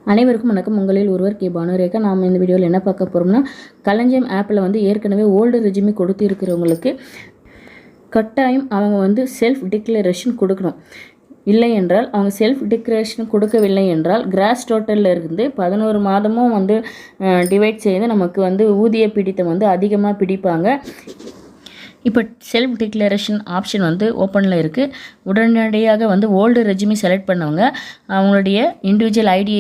அனைவருக்கும் வணக்கம். உங்களில் ஒருவர் கே பானுரேகா. நாம் இந்த வீடியோவில் என்ன பார்க்க போகிறோம்னா, களஞ்சியம் ஆப்பில் வந்து ஏற்கனவே ஓல்டு ரெஜியூமே கொடுத்து இருக்கிறவங்களுக்கு கட்டாயம் அவங்க வந்து செல்ஃப் டிக்ளரேஷன் கொடுக்கணும். இல்லை என்றால் அவங்க செல்ஃப் டிக்ளரேஷன் கொடுக்கவில்லை என்றால் கிராஸ் டோட்டலில் இருந்து 11 மாதமும் வந்து டிவைட் செய்து நமக்கு வந்து ஊதிய பிடித்தம் வந்து அதிகமாக பிடிப்பாங்க. இப்போ செல்ஃப் டிக்ளரேஷன் ஆப்ஷன் வந்து ஓப்பனில் இருக்குது. உடனடியாக வந்து ஓல்டு ரெஜியூமே செலக்ட் பண்ணவங்க அவங்களுடைய இண்டிவிஜுவல் ஐடி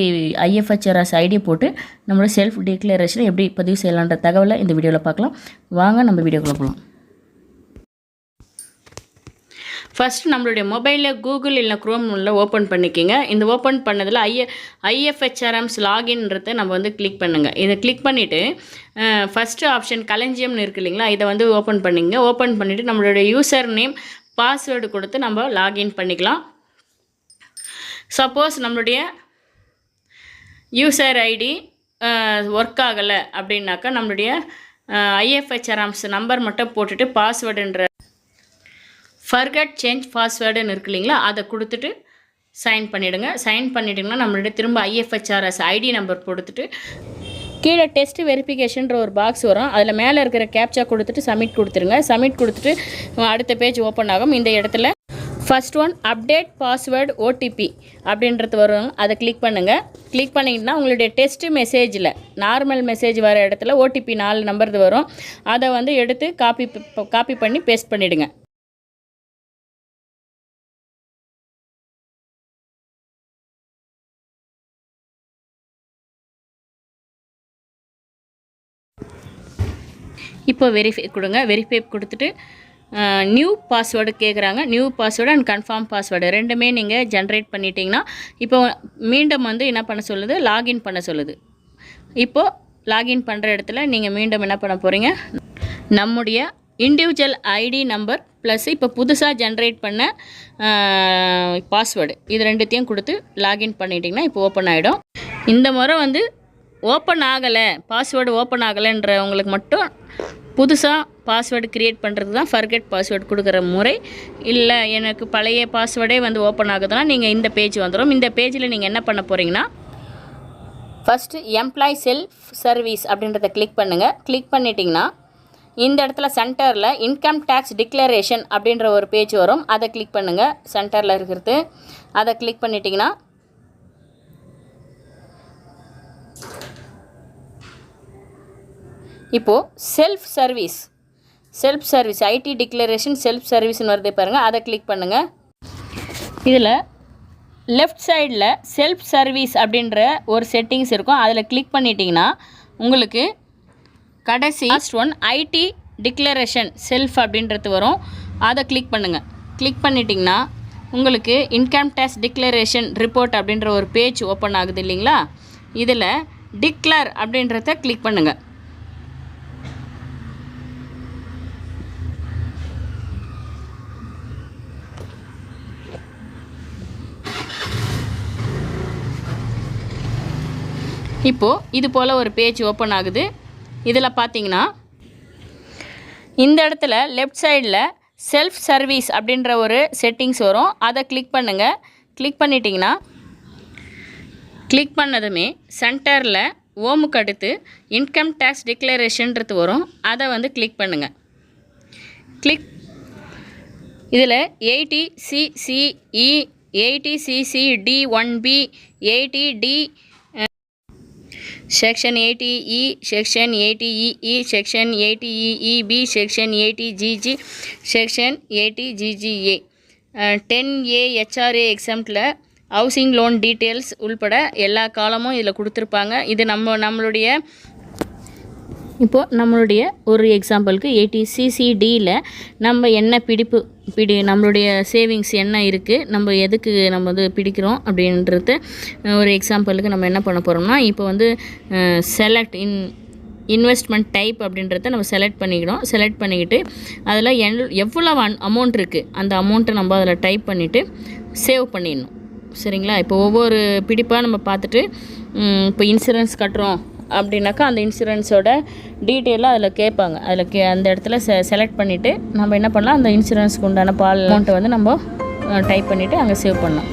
IFHRS ஐடி போட்டு நம்மளோட செல்ஃப் டிக்ளரேஷனை எப்படி பதிவு செய்யலான்ற தகவலை இந்த வீடியோவில் பார்க்கலாம். வாங்க நம்ம வீடியோக்குள்ள போகலாம். ஃபஸ்ட்டு நம்மளுடைய மொபைலில் கூகுள் இல்லை க்ரோமில் ஓப்பன் பண்ணிக்கிங்க. இந்த ஓப்பன் பண்ணதில் IFHRS லாகின்ன்றதை நம்ம வந்து கிளிக் பண்ணுங்கள். இதை கிளிக் பண்ணிவிட்டு ஃபஸ்ட்டு ஆப்ஷன் களஞ்சியம்னு இருக்குது இல்லைங்களா, இதை வந்து ஓப்பன் பண்ணிங்க. ஓப்பன் பண்ணிவிட்டு நம்மளுடைய யூசர் நேம் பாஸ்வேர்டு கொடுத்து நம்ம லாகின் பண்ணிக்கலாம். சப்போஸ் நம்மளுடைய யூசர் ஐடி ஒர்க் ஆகலை அப்படின்னாக்கா நம்மளுடைய IFHRS நம்பர் மட்டும் போட்டுட்டு பாஸ்வேர்டுன்ற ஃபர்கட் சேஞ்ச் பாஸ்வேர்டுன்னு இருக்கு இல்லைங்களா, அதை கொடுத்துட்டு சைன் பண்ணிவிடுங்க. சைன் பண்ணிவிட்டிங்கன்னா நம்மளுடைய திரும்ப IFHRS ஐடி நம்பர் கொடுத்துட்டு கீழே டெஸ்ட் வெரிஃபிகேஷன்ற ஒரு பாக்ஸ் வரும். அதில் மேலே இருக்கிற கேப்சா கொடுத்துட்டு சப்மிட் கொடுத்துருங்க. சப்மிட் கொடுத்துட்டு அடுத்த பேஜ் ஓப்பன் ஆகும். இந்த இடத்துல first one update password OTP அப்படின்றது வரும். அதை கிளிக் பண்ணுங்கள். கிளிக் பண்ணிங்கன்னா உங்களுடைய டெஸ்ட்டு மெசேஜில் நார்மல் மெசேஜ் வர இடத்துல OTP 4 நம்பர் வரும். அதை வந்து எடுத்து காப்பி பண்ணி பேஸ்ட் பண்ணிவிடுங்க. இப்போ வெரிஃபை கொடுங்க. வெரிஃபை கொடுத்துட்டு நியூ பாஸ்வேர்டு கேட்குறாங்க. New password and confirm password ரெண்டுமே நீங்கள் ஜென்ரேட் பண்ணிட்டீங்கன்னா இப்போ மீண்டும் வந்து என்ன பண்ண சொல்லுது, லாகின் பண்ண சொல்லுது. இப்போது லாகின் பண்ணுற இடத்துல நீங்கள் மீண்டும் என்ன பண்ண போகிறீங்க, நம்முடைய இண்டிவிஜுவல் ஐடி நம்பர் ப்ளஸ் இப்போ புதுசாக ஜென்ரேட் பண்ண பாஸ்வேர்டு இது ரெண்டுத்தையும் கொடுத்து லாகின் பண்ணிட்டிங்கன்னா இப்போ ஓப்பன் ஆகிடும். இந்த முறை வந்து ஓப்பன் ஆகலை, பாஸ்வேர்டு ஓப்பன் ஆகலைன்றவங்களுக்கு மட்டும் புதுசாக பாஸ்வேர்டு க்ரியேட் பண்ணுறது தான் ஃபர்கெட் பாஸ்வேர்டு கொடுக்குற முறை. இல்லை எனக்கு பழைய பாஸ்வேர்டே வந்து ஓப்பன் ஆகுதுன்னா நீங்கள் இந்த பேஜ் வந்துடும். இந்த பேஜில் நீங்கள் என்ன பண்ண போகிறீங்கன்னா ஃபஸ்ட்டு எம்ப்ளாய் செல்ஃப் சர்வீஸ் அப்படின்றத கிளிக் பண்ணுங்கள். கிளிக் பண்ணிட்டிங்கன்னா இந்த இடத்துல சென்டரில் இன்கம் டேக்ஸ் டிக்ளரேஷன் அப்படின்ற ஒரு பேஜ் வரும். அதை கிளிக் பண்ணுங்கள். சென்டரில் இருக்கிறது அதை கிளிக் பண்ணிட்டிங்கன்னா இப்போது self service IT declaration self சர்வீஸ்னு வருது பாருங்கள். அதை கிளிக் பண்ணுங்கள். இதில் லெஃப்ட் சைடில் செல்ஃப் சர்வீஸ் அப்படின்ற ஒரு செட்டிங்ஸ் இருக்கும். அதில் கிளிக் பண்ணிட்டீங்கன்னா உங்களுக்கு கடைசி last one ID declaration self அப்படின்றது வரும். அதை கிளிக் பண்ணுங்கள். கிளிக் பண்ணிட்டிங்கன்னா உங்களுக்கு இன்கம் டேக்ஸ் டிக்ளரேஷன் ரிப்போர்ட் அப்படின்ற ஒரு பேஜ் ஓப்பன் ஆகுது இல்லைங்களா, இதில் டிக்ளேர் அப்படின்றத கிளிக் பண்ணுங்கள். இப்போது இது போல் ஒரு பேஜ் ஓப்பன் ஆகுது. இதில் பார்த்தீங்கன்னா இந்த இடத்துல லெஃப்ட் சைடில் செல்ஃப் சர்வீஸ் அப்படின்ற ஒரு செட்டிங்ஸ் வரும். அதை கிளிக் பண்ணுங்கள். கிளிக் பண்ணிட்டிங்கன்னா கிளிக் பண்ணதுமே சென்டரில் ஓமுக்கு அடுத்து இன்கம் டேக்ஸ் டிக்ளரேஷன்றது வரும். அதை வந்து கிளிக் பண்ணுங்கள். இதில் 80CCE 80CCD1B 80D section 80E section 80EE section 80EEB section 80GG section 80GGA 10A HRA எக்ஸாம்பிளில் ஹவுசிங் லோன் டீட்டெயில்ஸ் உள்பட எல்லா காலமும் இதில் கொடுத்துருப்பாங்க. இது நம்மளுடைய இப்போது நம்மளுடைய ஒரு எக்ஸாம்பிளுக்கு 80CCDயில் நம்ம என்ன நம்மளுடைய சேவிங்ஸ் என்ன இருக்குது, நம்ம எதுக்கு நம்ம வந்து பிடிக்கிறோம் அப்படின்றது ஒரு எக்ஸாம்பிளுக்கு நம்ம என்ன பண்ண போகிறோம்னா இப்போ வந்து செலக்ட் இன்வெஸ்ட்மெண்ட் டைப் அப்படின்றத நம்ம செலக்ட் பண்ணிக்கிடும். செலக்ட் பண்ணிக்கிட்டு அதில் எவ்வளோ அமௌண்ட் இருக்குது அந்த அமௌண்ட்டை நம்ம அதில் டைப் பண்ணிவிட்டு சேவ் பண்ணிடணும். சரிங்களா? இப்போ ஒவ்வொரு பிடிப்பாக நம்ம பார்த்துட்டு இப்போ இன்சூரன்ஸ் கட்டுறோம் அப்படின்னாக்கா அந்த இன்சூரன்ஸோட டீட்டெயிலாக அதில் கேட்பாங்க. அந்த இடத்துல செலக்ட் பண்ணிவிட்டு நம்ம என்ன பண்ணலாம், அந்த இன்சூரன்ஸ்க்கு உண்டான அமௌண்ட்டை வந்து நம்ம டைப் பண்ணிவிட்டு அங்கே சேவ் பண்ணலாம்.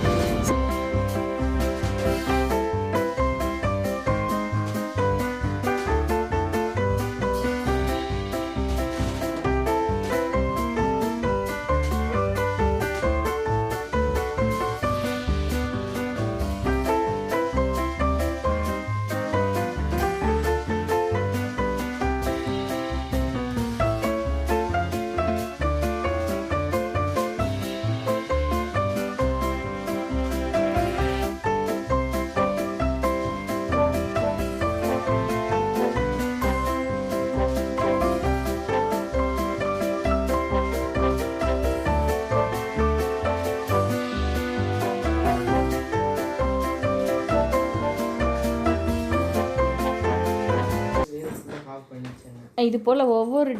இது போல் ஒவ்வொரு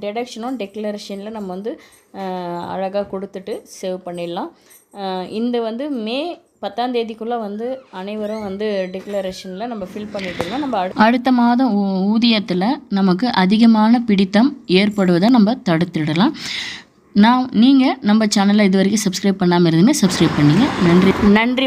டெடக்ஷனும் டெக்ளரேஷனில் நம்ம வந்து அழகாக கொடுத்துட்டு சேவ் பண்ணிடலாம். இந்த வந்து மே 10ஆம் தேதிக்குள்ளே வந்து அனைவரும் வந்து டிக்ளரேஷனில் நம்ம ஃபில் பண்ணிட்டோம்னா நம்ம அடுத்த மாதம் ஊதியத்தில் நமக்கு அதிகமான பிடித்தம் ஏற்படுவதை நம்ம தடுத்துடலாம். நீங்கள் நம்ம சேனலை இது வரைக்கும் சப்ஸ்கிரைப் பண்ணாமல் இருந்தீங்கன்னா சப்ஸ்கிரைப் பண்ணிங்க. நன்றி.